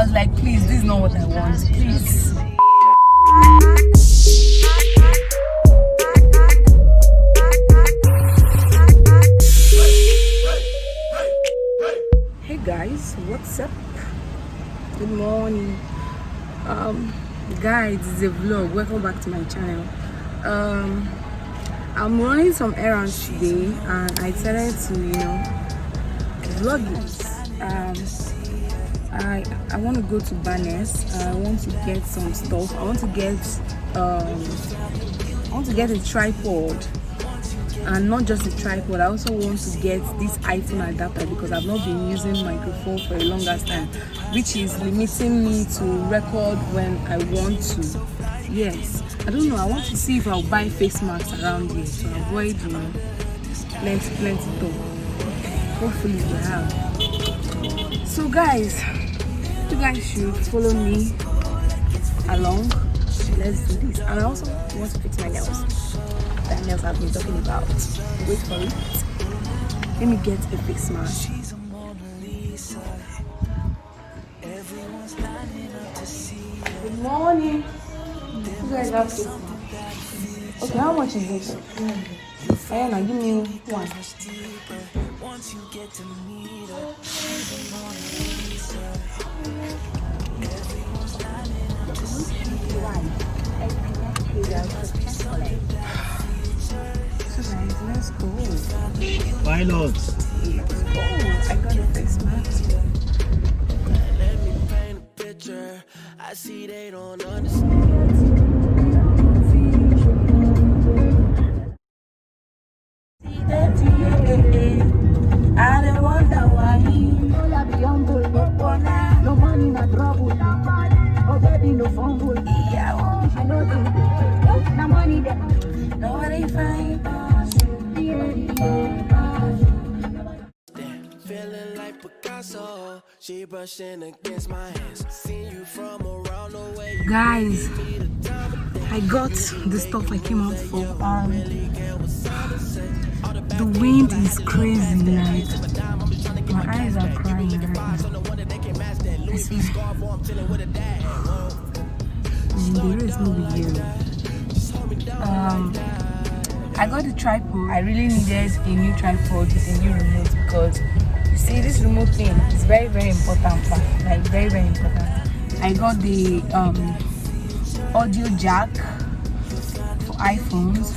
was like, please, this is not what I want. Please. Hey guys, what's up? Good morning. Guys, it's a vlog. Welcome back to my channel. I'm running some errands today and I decided to, vlog it. I want to go to Barnes. I want to get some stuff. I want to get a tripod, and not just a tripod. I also want to get this iPhone adapter because I've not been using microphone for a longer time, which is limiting me to record when I want to. Yes, I don't know. I want to see if I'll buy face masks around here to avoid, plenty talk. Hopefully we have. So guys, you guys should follow me along. Let's do this. And I also want to fix my nails. The nails I've been talking about. Wait for it. Let me get a face mask. Good morning. You guys have to. Okay, how much is this? Now give me one. So guys, let's go. Why not? Let's go. I got a face mask. Let me paint a picture. I see they don't understand. I don't wonder why. No money, no trouble. Oh, baby, no fumble. Yeah, I know the no money there. nobody find Feeling like Picasso. She brushing against my hands. See you from around the way. Guys, I got the stuff I came out for. The wind is crazy, like my eyes are crying right now. I see. There is no here. I got the tripod. I really needed a new tripod with a new remote because you see this remote thing is very important, like very important. I got the audio jack for iPhones.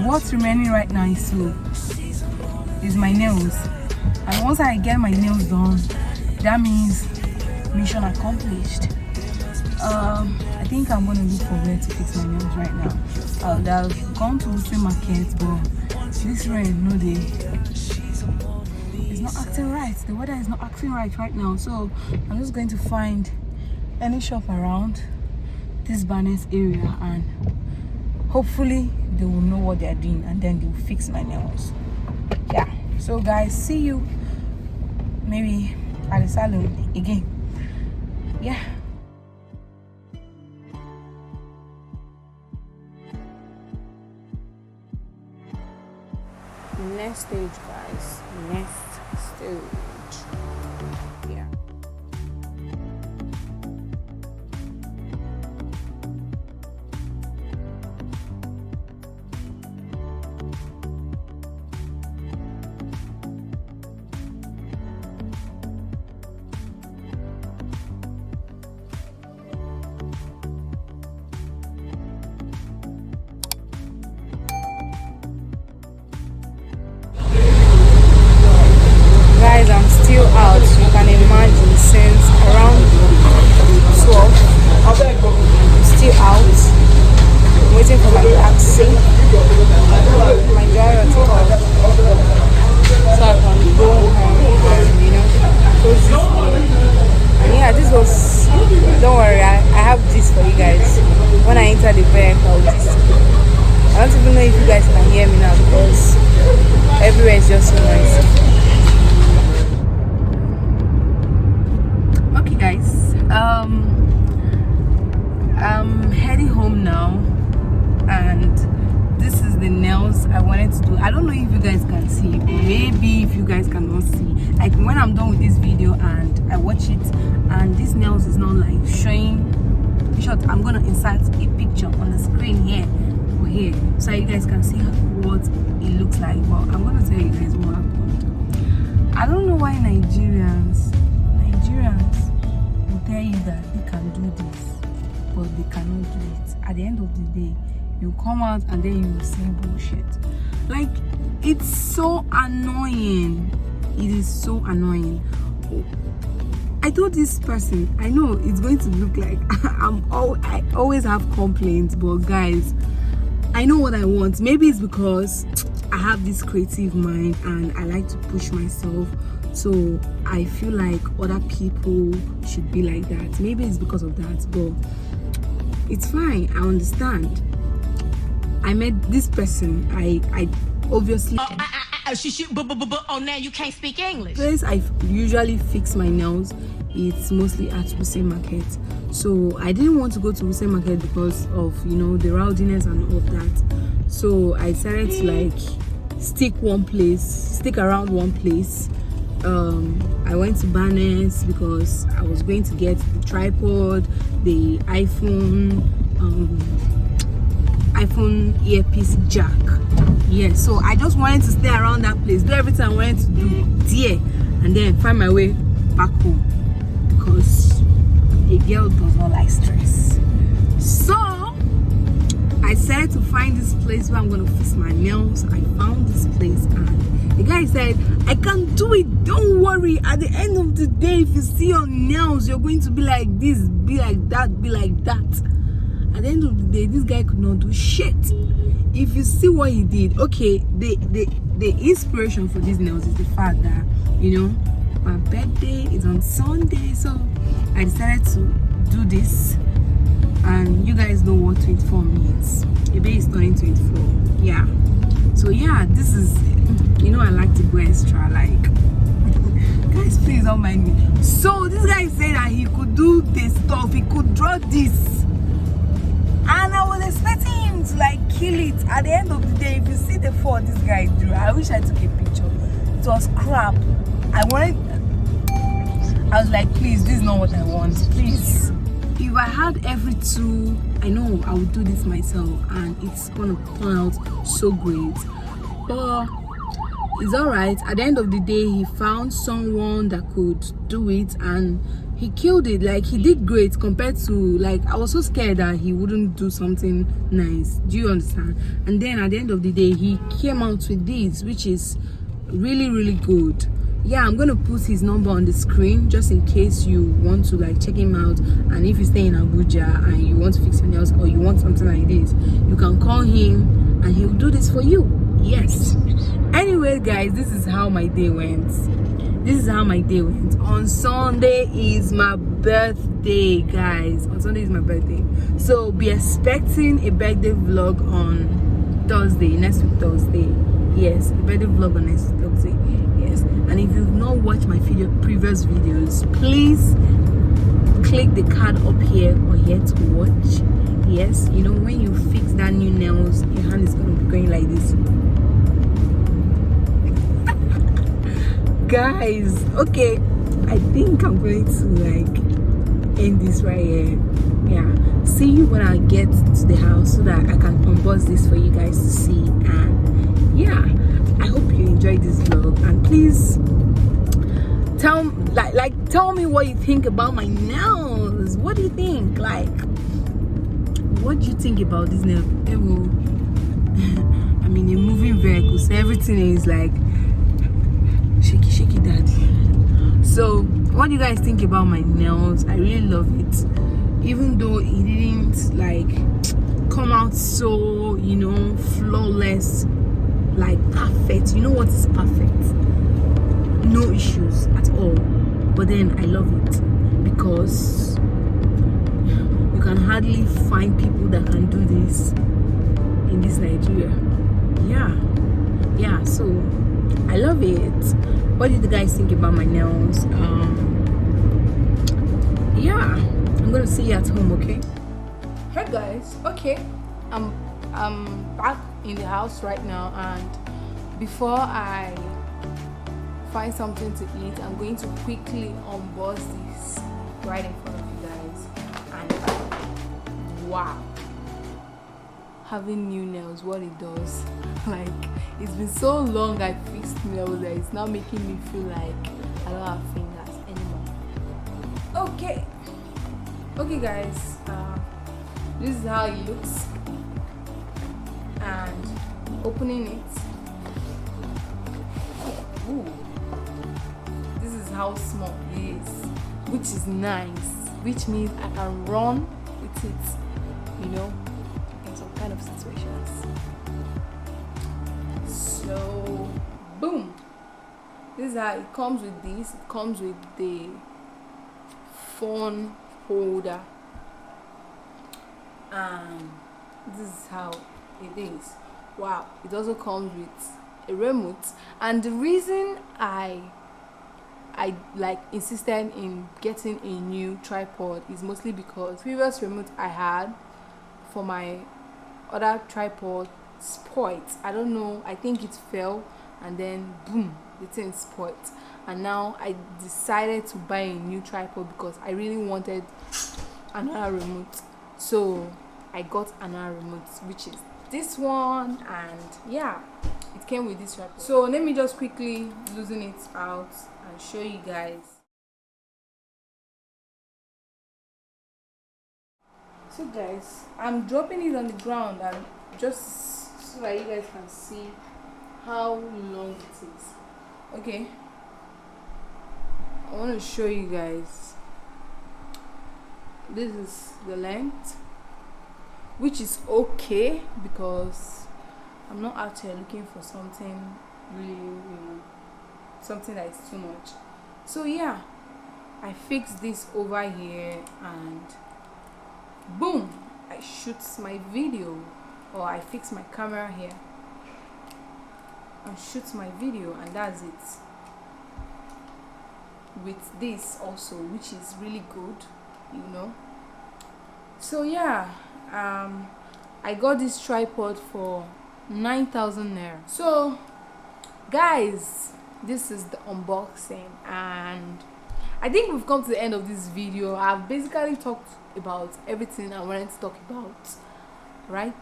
What's remaining right now is my nails, and once I get my nails done, that means mission accomplished. I think I'm gonna look for where to fix my nails right now. I've gone to the market, but this rain, it's not acting right. The weather is not acting right now, so I'm just going to find any shop around this Barnes area, and hopefully they will know what they're doing, and then they'll fix my nails. Yeah, so guys, see you maybe at the salon again. Yeah. Next stage, guys. Next stage. Yeah. Guys, I'm still out. You can imagine, since around 12. I'm still out. I'm waiting for my taxi. My driver to come, so I can go home and close this video. And yeah, this was. Don't worry, I have this for you guys. When I enter the vehicle, this. I don't even know if you guys can hear me now because everywhere is just so noisy. Okay guys, I'm heading home now, and this is the nails I wanted to do. I don't know if you guys can see, or maybe if you guys cannot see, like when I'm done with this video and I watch it and these nails is not like showing. In short, I'm gonna insert a picture on the screen here or here so you guys can see what it looks like. Well, I'm gonna tell you guys what happened. I don't know why Nigerians will tell you that they can do this, but they cannot do it. At the end of the day, you come out and then you will say bullshit. Like, it's so annoying. It is so annoying. I told this person, I know it's going to look like I always have complaints, but guys, I know what I want. Maybe it's because I have this creative mind and I like to push myself, so I feel like other people should be like that. Maybe it's because of that, but it's fine. I understand. I met this person. I obviously oh, now you can't speak English. place I usually fix my nails, it's mostly at Wuse Market. So I didn't want to go to Wuse Market because of, you know, the rowdiness and all of that. So I decided to like stick around one place. I went to Barnes because I was going to get the tripod, the iPhone earpiece jack. Yeah, so I just wanted to stay around that place, do everything I wanted to do there, and then find my way back home because a girl does not like stress. So I decided to find this place where I'm gonna fix my nails. I found this place and the guy said, I can do it, don't worry. At the end of the day, if you see your nails, you're going to be like this, be like that, be like that. At the end of the day, this guy could not do shit. If you see what he did, okay, the inspiration for these nails is the fact that, you know, my birthday is on Sunday, so I decided to do this. And you guys know what 24 means. Maybe it's turning 24. Yeah. So yeah, this is, you know, I like to go extra, like guys, please don't mind me. So this guy said that he could do this stuff, he could draw this, and I was expecting him to like kill it. At the end of the day, if you see the fall this guy drew, I wish I took a picture. It was crap. I was like, please, this is not what I want, please. If I had every tool, I know I would do this myself and it's gonna turn out so great. But it's alright. At the end of the day, he found someone that could do it and he killed it. Like, he did great compared to, like, I was so scared that he wouldn't do something nice. Do you understand? And then at the end of the day, he came out with this, which is really, really good. Yeah, I'm gonna put his number on the screen just in case you want to like check him out, and if you stay in Abuja and you want to fix your nails or you want something like this, you can call him and he'll do this for you. Yes. Anyway guys, this is how my day went. On Sunday is my birthday, guys. On Sunday is my birthday, so be expecting a birthday vlog on Thursday, next week Thursday. Yes, a birthday vlog on next week Thursday. Yes. And if you've not watched my previous videos, please click the card up here or here to watch. Yes, you know, when you fix that new nails, your hand is going to be going like this. Guys, okay, I think I'm going to like end this right here. Yeah, see you when I get to the house so that I can unbox this for you guys to see. And yeah, I hope you enjoyed this vlog, and please tell me what you think about my nails. What do you think? Like, what do you think about this nail? I'm in a moving vehicle, so everything is like shaky daddy. So what do you guys think about my nails? I really love it, even though it didn't like come out so, you know, flawless, like perfect. You know what is perfect? No issues at all. But then I love it because you can hardly find people that can do this in this Nigeria. Yeah, so I love it. What do you guys think about my nails? Yeah, I'm gonna see you at home, okay? Hey guys, okay, I'm back in the house right now, and before I find something to eat, I'm going to quickly unbox this right in front of you guys. And wow, having new nails, what it does. Like, it's been so long I fixed nails that it's now making me feel like I don't have fingers anymore. Okay guys, this is how it looks, and opening it, ooh, this is how small it is, which is nice, which means I can run with it, you know, in some kind of situations. So boom, this is how it comes with this. It comes with the phone holder, and this is how it is. Wow, it also comes with a remote. And the reason I like insisted in getting a new tripod is mostly because previous remote I had for my other tripod spoiled. I don't know, I think it fell and then boom, the thing spoiled. And now I decided to buy a new tripod because I really wanted another remote. So I got another remote, which is this one, and yeah, it came with this tripod. So let me just quickly loosen it out and show you guys. So guys, I'm dropping it on the ground and just so that you guys can see how long it is. Okay, I want to show you guys. This is the length, which is okay because I'm not out here looking for something really, you know, something that is too much. So yeah, I fixed this over here and boom, I shoot my video, or I fix my camera here and shoot my video, and that's it. With this also, which is really good, you know. So yeah, I got this tripod for 9,000 naira. So guys, this is the unboxing, and I think we've come to the end of this video. I've basically talked about everything I wanted to talk about, right?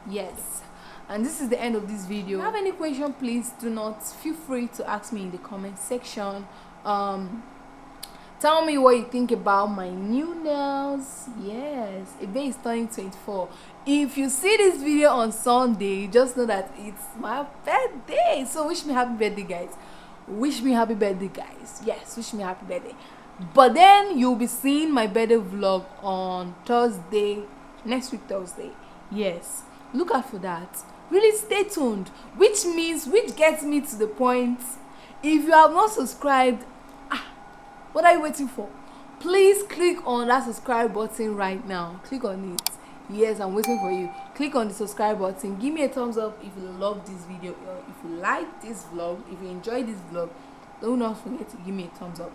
Yes. And this is the end of this video. If you have any question, please do not feel free to ask me in the comment section. Tell me what you think about my new nails. Yes, Ebe is turning 24. If you see this video on Sunday, just know that it's my birthday. So wish me happy birthday, guys. Wish me happy birthday, guys. Yes, wish me happy birthday. But then you'll be seeing my birthday vlog on Thursday, next week Thursday. Yes, look out for that. Really stay tuned. Which gets me to the point, if you have not subscribed, what are you waiting for? Please click on that subscribe button right now. Click on it. Yes, I'm waiting for you. Click on the subscribe button. Give me a thumbs up if you love this video, or if you like this vlog, if you enjoy this vlog. Do not forget to give me a thumbs up.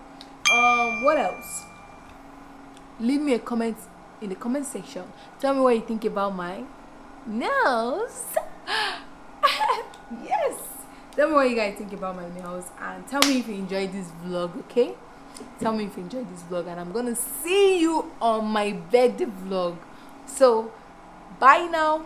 What else? Leave me a comment in the comment section. Tell me what you think about my nails. Yes, tell me what you guys think about my nails, and tell me if you enjoyed this vlog. Okay, tell me if you enjoyed this vlog, and I'm gonna see you on my birthday vlog. So bye now.